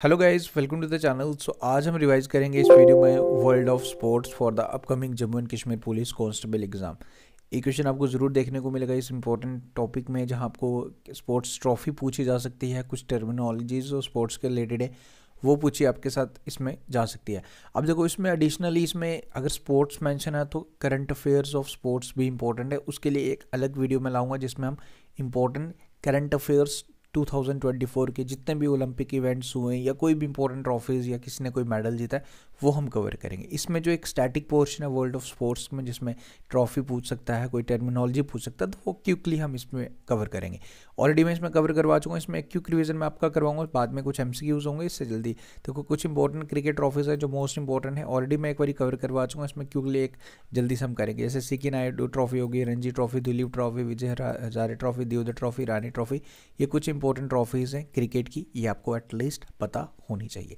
Hello guys, welcome to the channel. So आज हम revise करेंगे इस वीडियो में world of sports for the upcoming Jammu and Kashmir police constable exam. ये question आपको ज़रूर देखने को मिलेगा इस इंपॉर्टेंट टॉपिक में, जहां आपको स्पोर्ट्स ट्रॉफी पूछी जा सकती है, कुछ टर्मिनोलॉजीज जो स्पोर्ट्स के रिलेटेड है वो पूछी आपके साथ इसमें जा सकती है। अब देखो, इसमें एडिशनली इसमें अगर स्पोर्ट्स मेंशन है तो करंट अफेयर्स ऑफ स्पोर्ट्स भी इंपॉर्टेंट है। उसके लिए एक अलग वीडियो में लाऊंगा जिसमें हम इंपॉर्टेंट करंट अफेयर्स 2024 के जितने भी ओलंपिक इवेंट्स हुए या कोई भी इंपॉर्टेंट ट्रॉफीज़ या किसी ने कोई मेडल जीता है वो हम कवर करेंगे। इसमें जो एक स्टैटिक पोर्शन है वर्ल्ड ऑफ स्पोर्ट्स में, जिसमें ट्रॉफी पूछ सकता है, कोई टर्मिनोलॉजी पूछ सकता है, तो वो क्विकली हम इसमें कवर करेंगे। ऑलरेडी मैं इसमें कवर करवा चुका हूँ। इसमें एक क्विक रिवीजन मैं आपका करवाऊंगा, बाद में कुछ एमसीक्यूज होंगे इससे जल्दी। देखो, कुछ इंपॉर्टेंट क्रिकेट ट्रॉफीज़ है जो मोस्ट इंपॉर्टेंट है, ऑलरेडी मैं एक बार कवर करवा चुका हूँ। इसमें क्विकली एक जल्दी से हम करेंगे, जैसे सीकी नायडू ट्रॉफी होगी, Ranji trophy, Dilip trophy, Vijay Hazare trophy, Deodar trophy, रानी ट्रॉफी। ये कुछ इंपॉर्टेंट ट्रॉफीज़ हैं क्रिकेट की, ये आपको एटलीस्ट पता होनी चाहिए।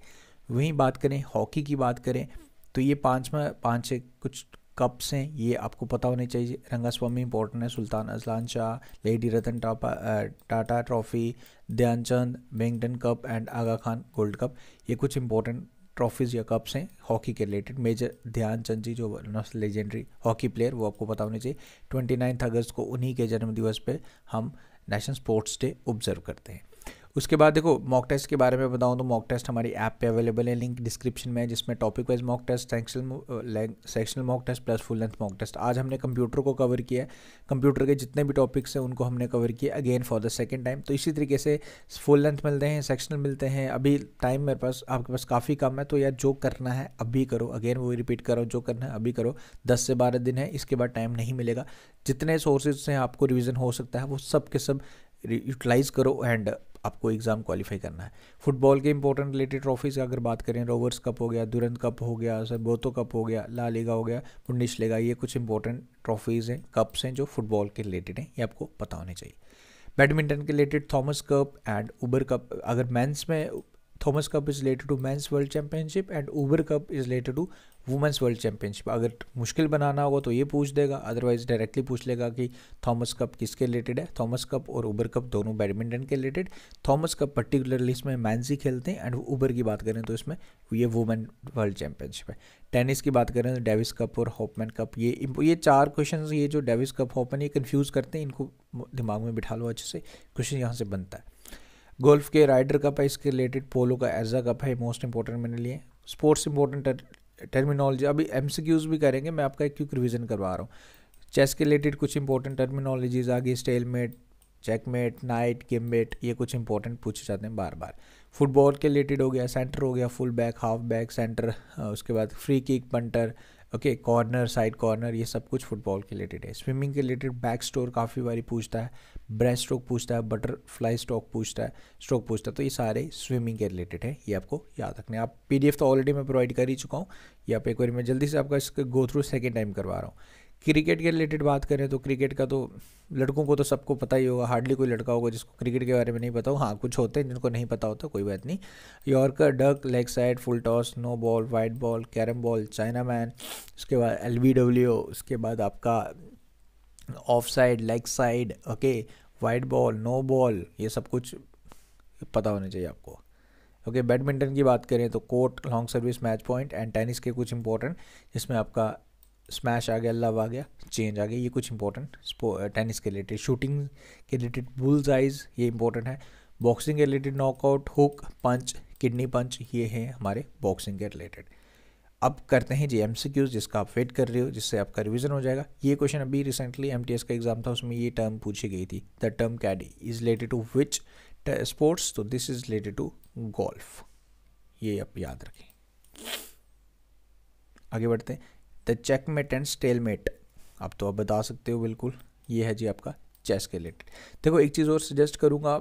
वहीं बात करें हॉकी की, बात करें तो ये पाँच कुछ कप्स हैं, ये आपको पता होने चाहिए। रंगास्वामी इंपॉर्टेंट है, Sultan Azlan Shah, lady Ratan Tata trophy, Dhyanchand badminton cup and Aga Khan gold cup. ये कुछ इंपॉर्टेंट ट्रॉफीज़ या कप्स हैं हॉकी के रिलेटेड। मेजर ध्यानचंद जी जो लेजेंडरी हॉकी प्लेयर, वो आपको पता होने चाहिए। 29 अगस्त को उन्हीं के जन्मदिवस पे हम नेशनल स्पोर्ट्स डे ऑब्जर्व करते हैं। उसके बाद देखो, मॉक टेस्ट के बारे में बताऊं तो मॉक टेस्ट हमारी ऐप पे अवेलेबल है, लिंक डिस्क्रिप्शन में है, जिसमें topic wise mock test, sectional mock test plus full length mock test. आज हमने कंप्यूटर को कवर किया है, कंप्यूटर के जितने भी टॉपिक्स हैं उनको हमने कवर किया again for the second time. तो इसी तरीके से फुल लेंथ मिलते हैं, सेक्शनल मिलते हैं। अभी टाइम मेरे पास, आपके पास काफ़ी कम है, तो यार जो करना है अभी करो। अगेन वो रिपीट करो, जो करना है अभी करो। 10 से 12 दिन है, इसके बाद टाइम नहीं मिलेगा। जितने सोर्सेज से आपको रिविज़न हो सकता है वो सब के सब यूटिलाइज़ करो एंड आपको एग्ज़ाम क्वालिफाई करना है। फुटबॉल के इंपॉर्टेंट रिलेटेड ट्रॉफीज़ का अगर बात करें, रोवर्स कप हो गया, दुरंत कप हो गया, सरबोतो कप हो गया, ला लीगा हो गया, बुंडेसलीगा, ये कुछ इंपॉर्टेंट ट्रॉफीज़ हैं, कप्स हैं जो फुटबॉल के रिलेटेड हैं, ये आपको पता होने चाहिए। बैडमिंटन के related Thomas cup and Uber cup. अगर मेंस में Thomas cup is related to men's world championship and Uber cup is related to women's world championship. अगर मुश्किल बनाना होगा तो ये पूछ देगा, अदरवाइज डायरेक्टली पूछ लेगा कि थॉमस कप किसके रिलेटेड है। थॉमस कप और उबर कप दोनों बैडमिंटन के रिलेटेड। थॉमस कप पर्टिकुलरली इसमें मेंस ही खेलते हैं एंड उबर की बात करें तो इसमें ये वुमेन वर्ल्ड चैंपियनशिप है। टेनिस की बात करें तो डेविस कप और हॉपमैन कप। ये चार क्वेश्चन, ये जो डेविस कप हॉपमैन, ये कन्फ्यूज़ करते हैं, इनको दिमाग में बिठा लो अच्छे से, क्वेश्चन यहाँ से बनता है। गोल्फ के राइडर कप है, इसके रिलेटेड। पोलो का एजा कप है, मोस्ट इंपॉर्टेंट मेरे लिए। स्पोर्ट्स इंपॉर्टेंट टर्मिनोलॉजी, अभी एमसीक्यूज भी करेंगे, मैं आपका एक क्विक रिवीजन करवा रहा हूँ। चेस के रिलेटेड कुछ इंपॉर्टेंट टर्मिनोलॉजीज आ गई, स्टेलमेट, चेकमेट, नाइट, गेममेट, ये कुछ इंपॉर्टेंट पूछे जाते हैं बार बार। फुटबॉल के रिलेटेड हो गया, सेंटर हो गया, full back, half back, centre, उसके बाद free kick, punter, okay, corner, side corner, ये सब कुछ फुटबॉल के रिलेटेड है। स्विमिंग के रिलेटेड बैक स्ट्रोक काफ़ी बारी पूछता है, ब्रेस्ट स्ट्रोक पूछता है, बटरफ्लाई स्ट्रोक पूछता है, तो ये सारे स्विमिंग के रिलेटेड है, ये आपको याद रखने। आप पीडीएफ तो ऑलरेडी मैं प्रोवाइड कर ही चुका हूँ, ये आप एक बार मैं जल्दी से आपका इसका गो थ्रू सेकेंड टाइम करवा रहा हूँ। क्रिकेट के रिलेटेड बात करें तो क्रिकेट का तो लड़कों को तो सबको पता ही होगा, हार्डली कोई लड़का होगा जिसको क्रिकेट के बारे में नहीं पता हो। हाँ, कुछ होते हैं जिनको नहीं पता होता, कोई बात नहीं। Yorker, duck, leg side, full toss, no ball, wide ball, carrom ball, chinaman, उसके बाद एलबीडब्ल्यू, उसके बाद आपका off side, leg side, okay, wide ball, no ball, ये सब कुछ पता होना चाहिए आपको। ओके, बैडमिंटन की बात करें तो court, long service, match point and tennis के कुछ इंपॉर्टेंट, जिसमें आपका स्मैश आ गया, लव आ गया, चेंज आ गया, ये कुछ इंपॉर्टेंट टेनिस के रिलेटेड। शूटिंग के रिलेटेड बुल्स आइज, ये इंपॉर्टेंट है। बॉक्सिंग के रिलेटेड नॉकआउट, हुक, पंच, किडनी पंच, ये हैं हमारे बॉक्सिंग के रिलेटेड। अब करते हैं जी एमसीक्यूज, जिसका आप वेट कर रहे हो, जिससे आपका रिवीजन हो जाएगा। ये क्वेश्चन अभी रिसेंटली एमटीएस का एग्जाम था, उसमें ये टर्म पूछी गई थी। The term caddie is related to which sports, तो this is related to golf, ये आप याद रखें। आगे बढ़ते हैं। द चेकमेट एंड स्टेलमेट, आप तो अब बता सकते हो बिल्कुल, ये है जी आपका चेस के रिलेटेड। देखो, एक चीज़ और सजेस्ट करूँगा,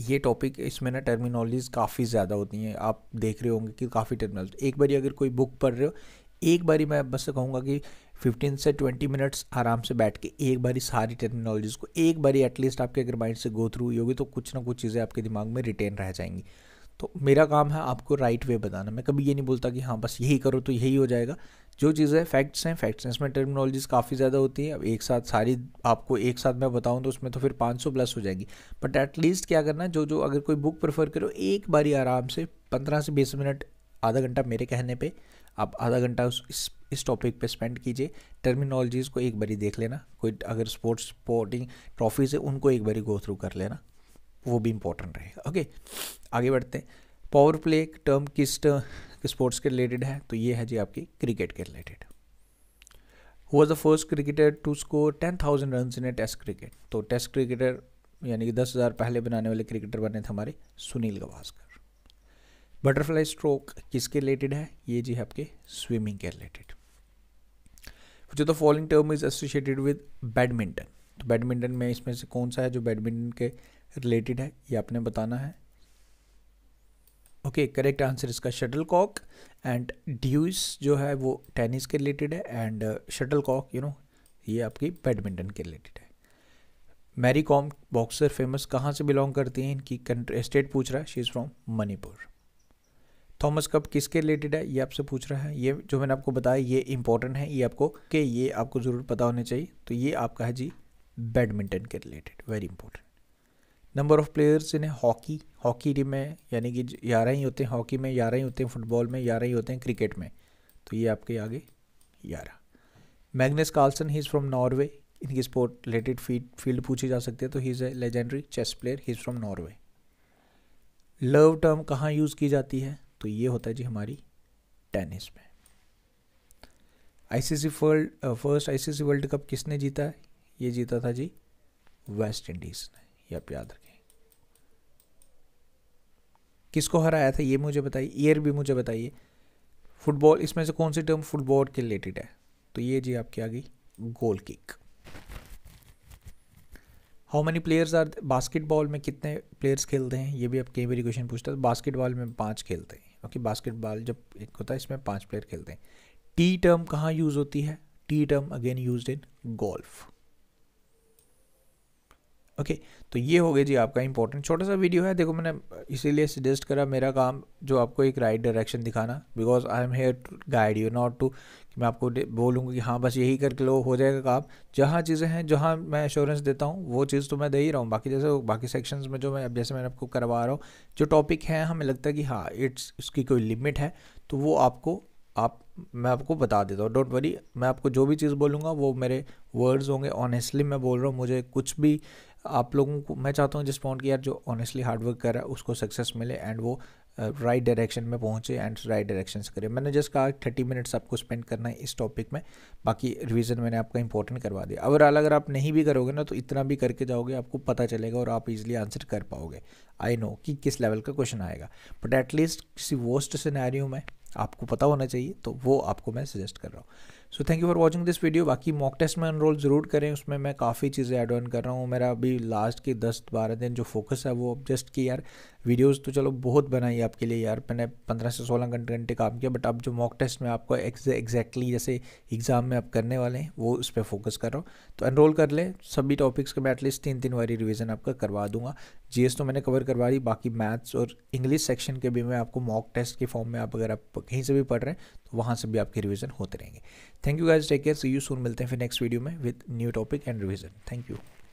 ये टॉपिक, इसमें ना टर्मिनोलॉजीज काफ़ी ज़्यादा होती हैं, आप देख रहे होंगे कि काफ़ी टर्मिनोलॉजी। एक बारी अगर कोई बुक पढ़ रहे हो, एक बारी मैं बस कहूँगा कि 15 से 20 मिनट्स आराम से बैठ के एक बारी सारी टर्मिनोलॉजीज को एक बारी एटलीस्ट आपके अगर माइंड से गो थ्रू हुई होगी तो कुछ ना कुछ चीज़ें आपके दिमाग में रिटेन रह जाएंगी। तो मेरा काम है आपको राइट वे बताना। मैं कभी ये नहीं बोलता कि हाँ बस यही करो तो यही हो जाएगा। जो चीज़ें फैक्ट्स हैं इसमें टर्मिनोलॉजीज काफ़ी ज़्यादा होती है। अब एक साथ सारी आपको एक साथ मैं बताऊं तो उसमें तो फिर 500 प्लस हो जाएगी। बट एटलीस्ट क्या करना, जो अगर कोई बुक प्रेफर करो, एक बारी आराम से 15 से 20 मिनट, आधा घंटा मेरे कहने पे आप आधा घंटा इस टॉपिक पे स्पेंड कीजिए। टर्मिनोलॉजीज़ को एक बारी देख लेना। कोई अगर स्पोर्टिंग ट्रॉफीज़ है उनको एक बारी गो थ्रू कर लेना, वो भी इंपॉर्टेंट रहेगा। ओके, आगे बढ़ते हैं। पावर प्ले टर्म किस स्पोर्ट्स के रिलेटेड है? तो ये है जी आपकी क्रिकेट के related. Who was the first cricketer to score 10,000 run in a test cricket? तो टेस्ट क्रिकेटर यानी कि 10,000 पहले बनाने वाले क्रिकेटर बने थे हमारे सुनील गावस्कर। बटरफ्लाई स्ट्रोक किसके रिलेटेड है? ये जी है आपके स्विमिंग के रिलेटेड। जो the following term is associated with badminton? तो बैडमिंटन में इसमें से कौन सा है जो बैडमिंटन के रिलेटेड है, ये आपने बताना है। ओके, करेक्ट आंसर इसका शटल कॉक। एंड ड्यूस जो है वो टेनिस के रिलेटेड है, एंड शटल कॉक ये आपकी बैडमिंटन के रिलेटेड है। मैरी कॉम बॉक्सर फेमस कहाँ से बिलोंग करती हैं? इनकी कंट्री स्टेट पूछ रहा है, she is from Manipur. Thomas cup किसके रिलेटेड है? ये आपसे पूछ रहा है। ये जो मैंने आपको बताया ये इंपॉर्टेंट है, ये आपको ज़रूर पता होने चाहिए। तो ये आपका है जी बैडमिंटन के related, very important. Number of players in hockey team में यानी कि 11 ही होते हैं, हॉकी में 11 ही होते हैं, फुटबॉल में 11 ही होते हैं, क्रिकेट में तो ये आपके आगे 11। Magnus Carlsen, he is from Norway. इनकी स्पोर्ट रिलेटेड फील्ड पूछी जा सकती है, तो he is a legendary chess player, he is from Norway. Love term कहाँ यूज़ की जाती है? तो ये होता है जी हमारी टेनिस में। फर्स्ट आईसीसी वर्ल्ड कप किसने जीता है? ये जीता था जी वेस्ट इंडीज़ ने, ये आप याद रखें। किसको हराया था ये मुझे बताइए, ईयर भी मुझे बताइए। फुटबॉल, इसमें से कौन सी टर्म फुटबॉल के रिलेटेड है? तो ये जी आपकी आ गई goal kick. How many players are, basketball में कितने प्लेयर्स खेलते हैं? ये भी आप कई बार क्वेश्चन पूछता है। बास्केटबॉल में 5 खेलते हैं। ओके, बास्केटबॉल जब एक होता है इसमें 5 प्लेयर खेलते हैं। टी टर्म कहाँ यूज होती है? T term again used in golf. Okay, तो ये हो गया जी आपका इंपॉर्टेंट छोटा सा वीडियो है। देखो मैंने इसीलिए सजेस्ट करा, मेरा काम जो आपको एक राइट डायरेक्शन दिखाना, because I am here to guide you, not to कि मैं आपको बोलूँगा कि हाँ बस यही करके लो हो जाएगा काम। जहाँ चीज़ें हैं, जहाँ मैं एश्योरेंस देता हूँ वो चीज़ तो मैं दे ही रहा हूँ। बाकी जैसे बाकी सेक्शंस में जो मैं अब जैसे मैंने आपको करवा रहा हूँ, जो टॉपिक है हमें लगता है कि हाँ इसकी कोई लिमिट है, तो वो मैं आपको बता देता हूँ। डोंट वरी, मैं आपको जो भी चीज़ बोलूँगा वो मेरे वर्ड्स होंगे, ऑनेस्टली मैं बोल रहा हूँ। मुझे कुछ भी आप लोगों को मैं चाहता हूँ रिस्पॉन्ड कि यार जो ऑनेस्टली हार्डवर्क कर रहा है उसको सक्सेस मिले, एंड वो राइट डायरेक्शन में पहुँचे एंड राइट डायरेक्शन से करे। मैंने जस्ट कहा 30 मिनट्स आपको स्पेंड करना है इस टॉपिक में, बाकी रिवीजन मैंने आपका इंपॉर्टेंट करवा दिया। अगर आप नहीं भी करोगे ना, तो इतना भी करके जाओगे, आपको पता चलेगा और आप इजीली आंसर कर पाओगे। आई नो कि किस लेवल का क्वेश्चन आएगा, बट एटलीस्ट किसी वर्स्ट सिनेरियो में आपको पता होना चाहिए, तो वो आपको मैं सजेस्ट कर रहा हूँ। So thank you for watching this video. बाकी मॉक टेस्ट में एनरोल ज़रूर करें, उसमें मैं काफ़ी चीज़ें ऐड ऑन कर रहा हूँ। मेरा अभी लास्ट के 10-12 दिन जो फोकस है वो जस्ट कि यार वीडियोस तो चलो बहुत बनाई आपके लिए यार, मैंने 15 से 16 घंटे काम किया, बट अब जो मॉक टेस्ट में आपको एग्जैक्टली जैसे एग्ज़ाम में आप करने वाले हैं वो उस पर फोकस कर रहा हूँ। तो एनरोल कर ले, सभी टॉपिक्स का मैं एटलीस्ट 3 बारी रिवीजन आपका करवा दूंगा। जीएस तो मैंने कवर करवा दी, बाकी मैथ्स और इंग्लिश सेक्शन के भी मैं आपको मॉक टेस्ट के फॉर्म में, आप अगर आप कहीं से भी पढ़ रहे हैं तो वहाँ से भी आपके रिवीजन होते रहेंगे। Thank you guys, take care, see you soon. मिलते हैं फिर नेक्स्ट वीडियो में with new topic and revision. Thank you.